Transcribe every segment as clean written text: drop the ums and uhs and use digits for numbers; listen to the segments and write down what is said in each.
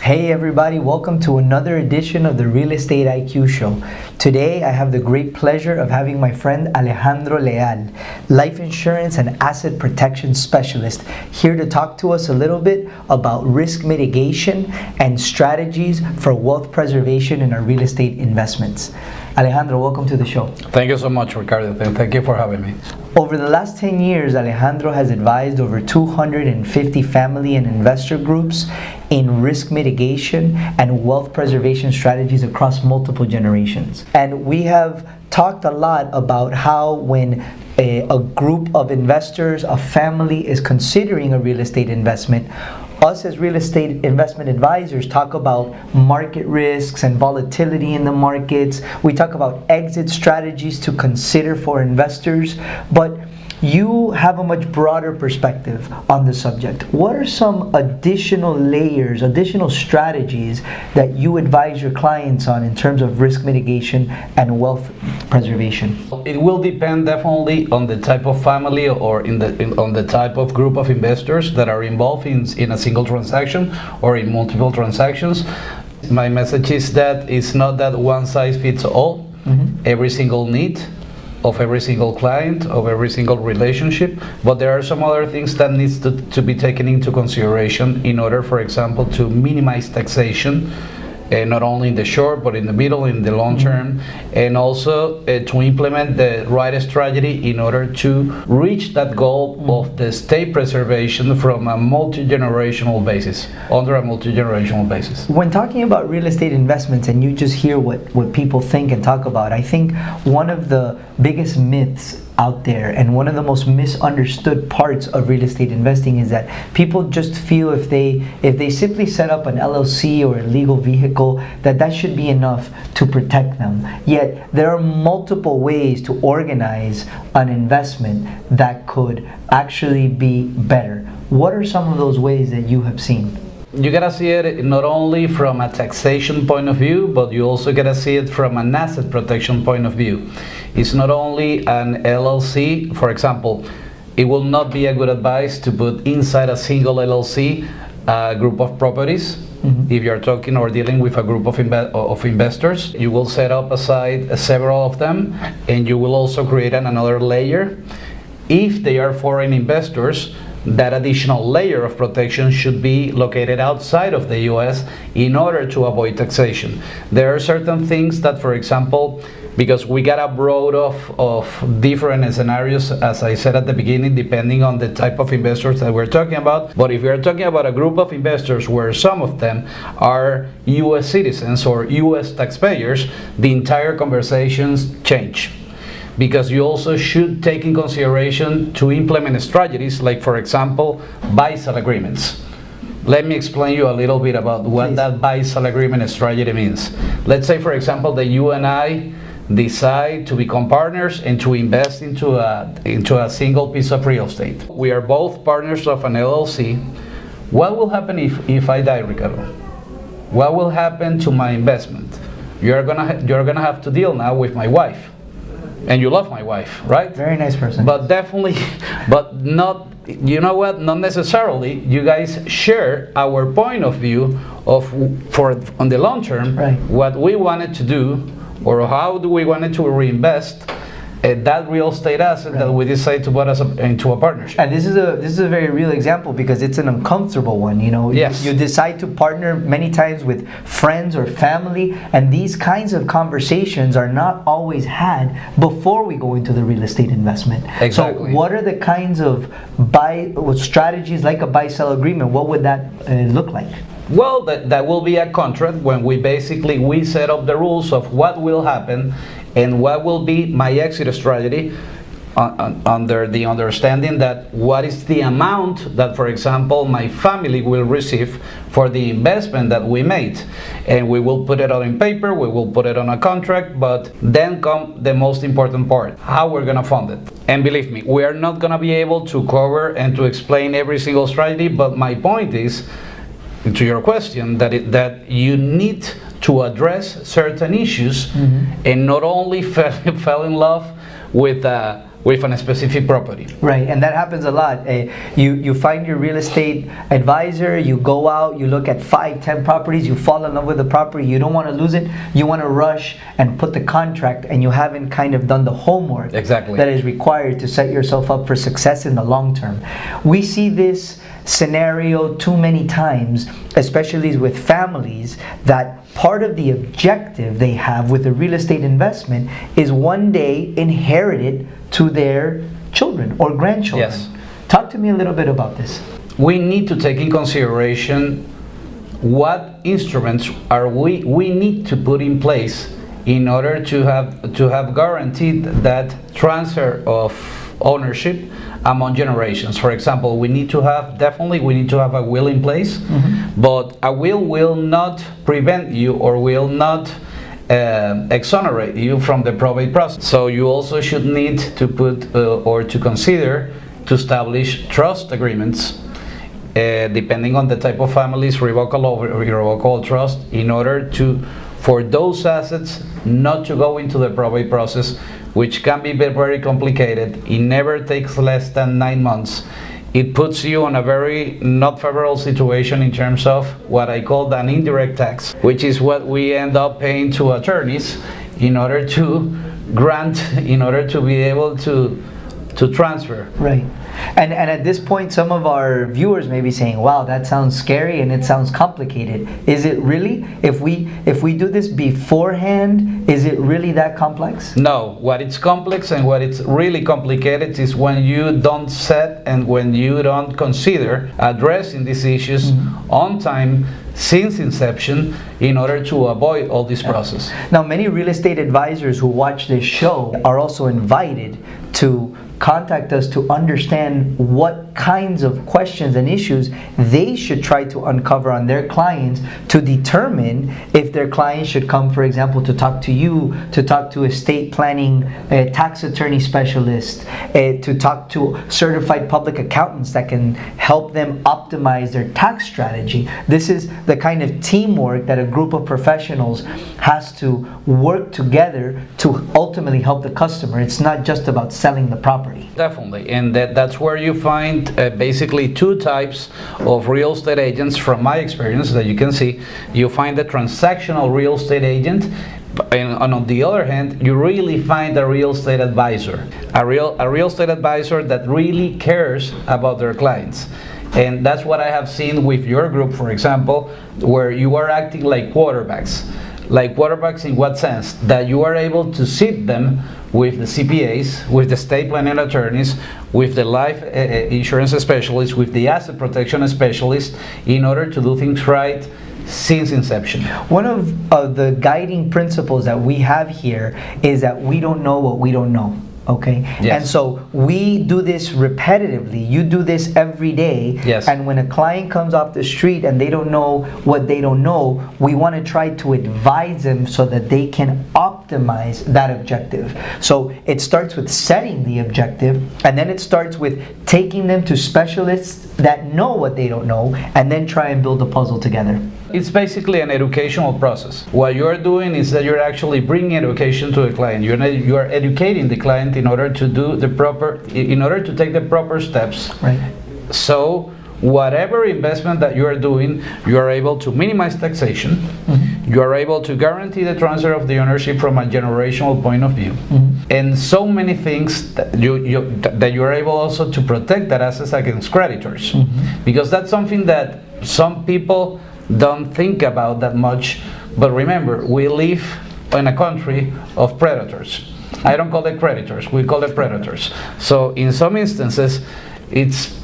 Hey everybody, welcome to another edition of the Real Estate IQ Show. Today I have the great pleasure of having my friend Alejandro Leal, life insurance and asset protection specialist, here to talk to us a little bit about risk mitigation and strategies for wealth preservation in our real estate investments. Alejandro, welcome to the show. Thank you so much, Ricardo. Thank you for having me. Over the last 10 years, Alejandro has advised over 250 family and investor groups in risk mitigation and wealth preservation strategies across multiple generations. And we have talked a lot about how when a group of investors, a family is considering a real estate investment, us as real estate investment advisors talk about market risks and volatility in the markets. We talk about exit strategies to consider for investors, but you have a much broader perspective on the subject. What are some additional layers, additional strategies that you advise your clients on in terms of risk mitigation and wealth preservation? It will depend definitely on the type of family or on the type of group of investors that are involved in a single transaction or in multiple transactions. My message is that it's not that one size fits all. Every single need of every single client, of every single relationship, but there are some other things that needs to be taken into consideration in order, for example, to minimize taxation, not only in the short, but in the middle, in the long term, and also to implement the right strategy in order to reach that goal of the state preservation from a multi-generational basis, under a multi-generational basis. When talking about real estate investments and you just hear what people think and talk about, I think one of the biggest myths out there and one of the most misunderstood parts of real estate investing is that people just feel if they simply set up an LLC or a legal vehicle that should be enough to protect them. Yet there are multiple ways to organize an investment that could actually be better. What are some of those ways that you have seen? You gotta see it not only from a taxation point of view, but you also gotta see it from an asset protection point of view. It's not only an LLC, for example, it will not be a good advice to put inside a single LLC a group of properties. If you're talking or dealing with a group of investors, you will set up aside several of them, and you will also create another layer. If they are foreign investors, that additional layer of protection should be located outside of the US in order to avoid taxation. There are certain things that, for example, because we got a broad of different scenarios, as I said at the beginning, depending on the type of investors that we're talking about. But if we're talking about a group of investors where some of them are US citizens or US taxpayers, the entire conversations change. Because you also should take in consideration to implement strategies like, for example, buy-sell agreements. Let me explain you a little bit about what that buy-sell agreement strategy means. Let's say, for example, that you and I decide to become partners and to invest into a single piece of real estate. We are both partners of an LLC. What will happen if I die, Ricardo? What will happen to my investment? You're gonna have to deal now with my wife. And you love my wife, right? Very nice person. But definitely, but not, you know what, not necessarily. You guys share our point of view on the long term, right, what we wanted to do or how do we wanted to reinvest that real estate asset, right, that we decide to put into a partnership. And this is a very real example because it's an uncomfortable one. You know, yes. You decide to partner many times with friends or family, and these kinds of conversations are not always had before we go into the real estate investment. Exactly. So what are the kinds of strategies like a buy-sell agreement? What would that look like? Well, that will be a contract when we set up the rules of what will happen and what will be my exit strategy under the understanding that what is the amount that, for example, my family will receive for the investment that we made. And we will put it out in paper, we will put it on a contract, but then come the most important part, how we're gonna fund it. And believe me, we are not gonna be able to cover and to explain every single strategy, but my point is, to your question, that you need to address certain issues and not only fell in love with a with a specific property. Right, and that happens a lot. You find your real estate advisor, you go out, you look at 5-10 properties, you fall in love with the property, you don't want to lose it, you want to rush and put the contract, and you haven't kind of done the homework Exactly. that is required to set yourself up for success in the long term. We see this scenario too many times, especially with families, that part of the objective they have with a real estate investment is one day inherit it to their children or grandchildren. Yes. Talk to me a little bit about this. We need to take in consideration what instruments are we need to put in place in order to have guaranteed that transfer of ownership among generations. For example, we need to have a will in place, but a will not prevent you or will not exonerate you from the probate process. So you also should need to put or to consider to establish trust agreements, depending on the type of families, revocable trust, in order for those assets not to go into the probate process, which can be very complicated. It never takes less than 9 months. It puts you on a very not favorable situation in terms of what I call an indirect tax, which is what we end up paying to attorneys in order to be able to transfer. Right. And at this point, some of our viewers may be saying, wow, that sounds scary and it sounds complicated. Is it really? If we do this beforehand, is it really that complex? No. What it's complex and what it's really complicated is when you don't set and when you don't consider addressing these issues on time since inception in order to avoid all this process. Now, many real estate advisors who watch this show are also invited to contact us to understand what kinds of questions and issues they should try to uncover on their clients to determine if their clients should come, for example, to talk to you, to talk to estate planning, tax attorney specialist, to talk to certified public accountants that can help them optimize their tax strategy. This is the kind of teamwork that a group of professionals has to work together to ultimately help the customer. It's not just about selling the property. Definitely, and that's where you find basically two types of real estate agents. From my experience, that you can see, you find the transactional real estate agent, and on the other hand, you really find a real estate advisor, a real estate advisor that really cares about their clients. And that's what I have seen with your group, for example, where you are acting like quarterbacks. Like quarterbacks in what sense? That you are able to sit them with the CPAs, with the estate planning attorneys, with the life insurance specialists, with the asset protection specialists, in order to do things right since inception. One of the guiding principles that we have here is that we don't know what we don't know. Okay? Yes. And so we do this repetitively. You do this every day. Yes. And when a client comes off the street and they don't know what they don't know, we want to try to advise them so that they can optimize that objective. So it starts with setting the objective, and then it starts with taking them to specialists that know what they don't know, and then try and build the puzzle together. It's basically an educational process. What you are doing is that you're actually bringing education to the client. You are educating the client in order to take the proper steps. Right. So whatever investment that you are doing, you are able to minimize taxation. You are able to guarantee the transfer of the ownership from a generational point of view, and so many things that you are able also to protect that assets against creditors, because that's something that some people don't think about that much. But remember, we live in a country of predators. I don't call it creditors, we call it predators. So in some instances, it's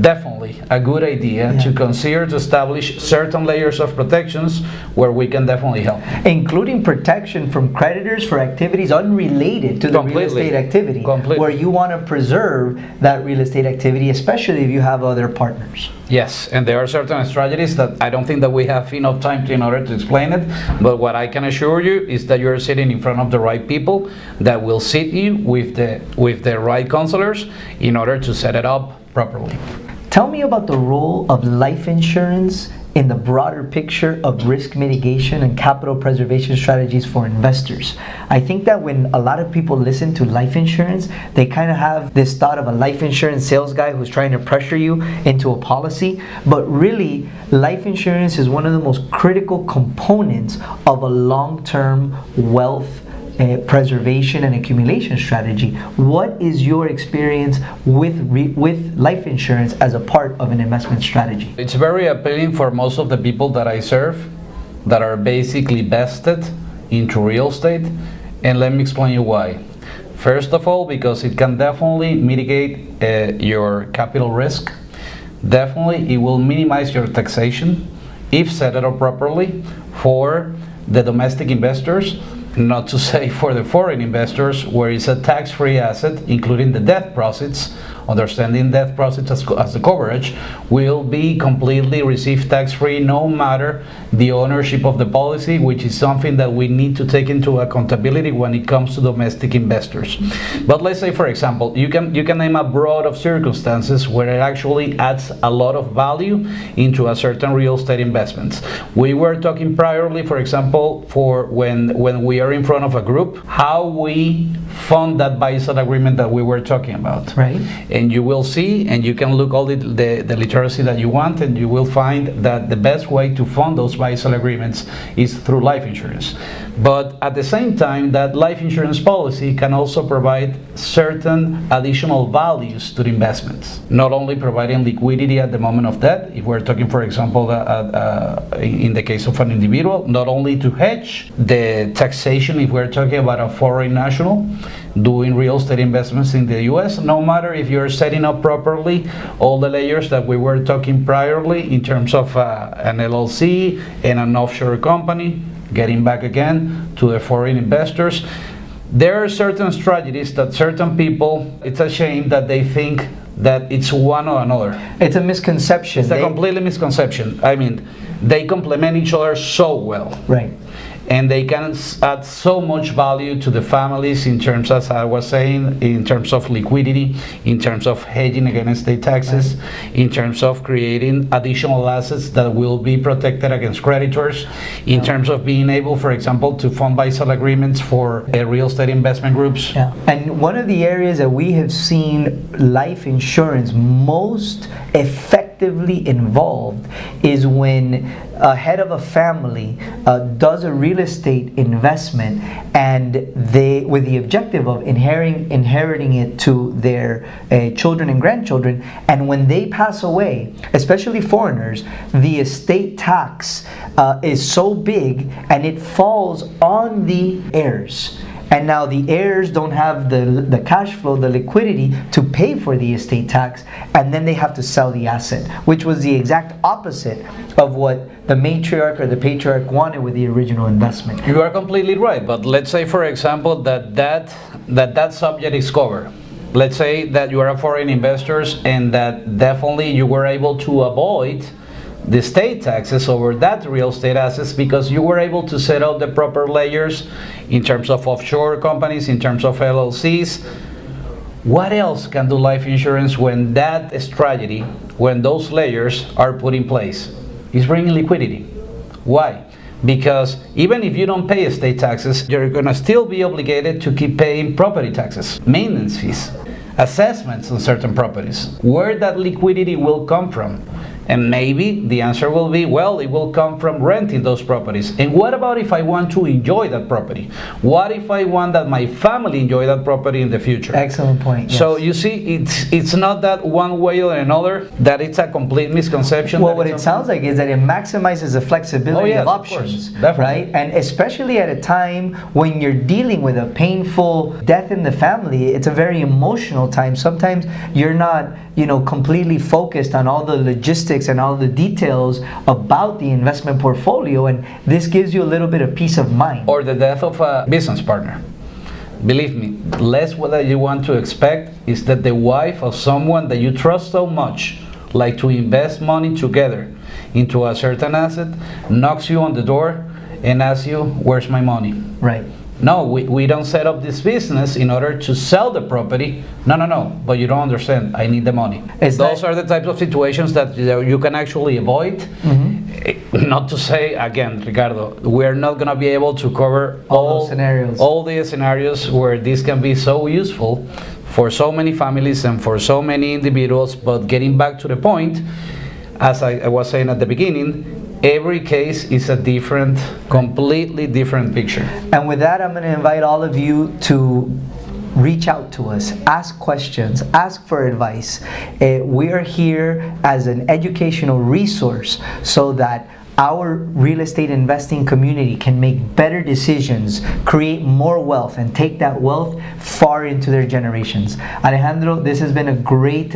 definitely a good idea to consider to establish certain layers of protections where we can definitely help. Including protection from creditors for activities unrelated to the real estate activity. Completely. Where you want to preserve that real estate activity, especially if you have other partners. Yes, and there are certain strategies that I don't think that we have enough time in order to explain it, but what I can assure you is that you're sitting in front of the right people that will sit you with the right counselors in order to set it up properly. Tell me about the role of life insurance in the broader picture of risk mitigation and capital preservation strategies for investors. I think that when a lot of people listen to life insurance, they kind of have this thought of a life insurance sales guy who's trying to pressure you into a policy, but really, life insurance is one of the most critical components of a long-term wealth preservation and accumulation strategy. What is your experience with life insurance as a part of an investment strategy? It's very appealing for most of the people that I serve that are basically vested into real estate, and let me explain you why. First of all, because it can definitely mitigate your capital risk. Definitely, it will minimize your taxation if set it up properly for the domestic investors. Not to say for the foreign investors, where it's a tax-free asset, including the death proceeds. Understanding death proceeds as the coverage will be completely received tax-free, no matter the ownership of the policy, which is something that we need to take into accountability when it comes to domestic investors. But let's say, for example, you can name a broad of circumstances where it actually adds a lot of value into a certain real estate investments. We were talking priorly, for example, for when we are in front of a group, how we fund that buy-sell agreement that we were talking about. Right. And you will see, and you can look all the literacy that you want, and you will find that the best way to fund those buy-sell agreements is through life insurance. But at the same time, that life insurance policy can also provide certain additional values to the investments. Not only providing liquidity at the moment of death, if we're talking, for example, in the case of an individual, not only to hedge the taxation if we're talking about a foreign national doing real estate investments in the US, no matter if you're setting up properly all the layers that we were talking priorly in terms of an LLC and an offshore company, getting back again to the foreign investors. There are certain strategies that certain people, it's a shame that they think that it's one or another. It's a misconception. It's a completely misconception. I mean, they complement each other so well. Right. And they can add so much value to the families in terms, as I was saying, in terms of liquidity, in terms of hedging against state taxes, in terms of creating additional assets that will be protected against creditors, in terms of being able, for example, to fund buy-sell agreements for real estate investment groups. Yeah. And one of the areas that we have seen life insurance most effectively involved is when a head of a family does a real estate investment, and they, with the objective of inheriting it to their children and grandchildren, and when they pass away, especially foreigners, the estate tax is so big and it falls on the heirs. And now the heirs don't have the cash flow, the liquidity to pay for the estate tax, and then they have to sell the asset, which was the exact opposite of what the matriarch or the patriarch wanted with the original investment. You are completely right, but let's say, for example, that subject is covered. Let's say that you are a foreign investor and that definitely you were able to avoid the state taxes over that real estate assets because you were able to set up the proper layers in terms of offshore companies, in terms of LLCs. What else can do life insurance when that strategy, when those layers are put in place? It's bringing liquidity. Why? Because even if you don't pay estate taxes, you're going to still be obligated to keep paying property taxes, maintenance fees, assessments on certain properties. Where that liquidity will come from? And maybe the answer will be, well, it will come from renting those properties. And what about if I want to enjoy that property? What if I want that my family enjoy that property in the future? Excellent point. Yes. So you see, it's not that one way or another, that it's a complete misconception. Well, what it sounds like is that it maximizes the flexibility of options, right? And especially at a time when you're dealing with a painful death in the family, it's a very emotional time. Sometimes you're not, completely focused on all the logistics and all the details about the investment portfolio, and this gives you a little bit of peace of mind. Or the death of a business partner. Believe me, less what you want to expect is that the wife of someone that you trust so much, like to invest money together into a certain asset, knocks you on the door and asks you, where's my money? Right. No, we don't set up this business in order to sell the property. No, but you don't understand. I need the money. Those are the types of situations that you can actually avoid. Mm-hmm. Not to say, again, Ricardo, we're not going to be able to cover All those scenarios. all the scenarios where this can be so useful for so many families and for so many individuals. But getting back to the point, as I was saying at the beginning, every case is a different, completely different picture. And with that, I'm going to invite all of you to reach out to us, ask questions, ask for advice. We are here as an educational resource so that our real estate investing community can make better decisions, create more wealth, and take that wealth far into their generations. Alejandro, this has been a great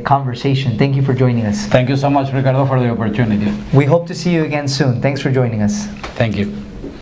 conversation. Thank you for joining us. Thank you so much, Ricardo, for the opportunity. We hope to see you again soon. Thanks for joining us. Thank you.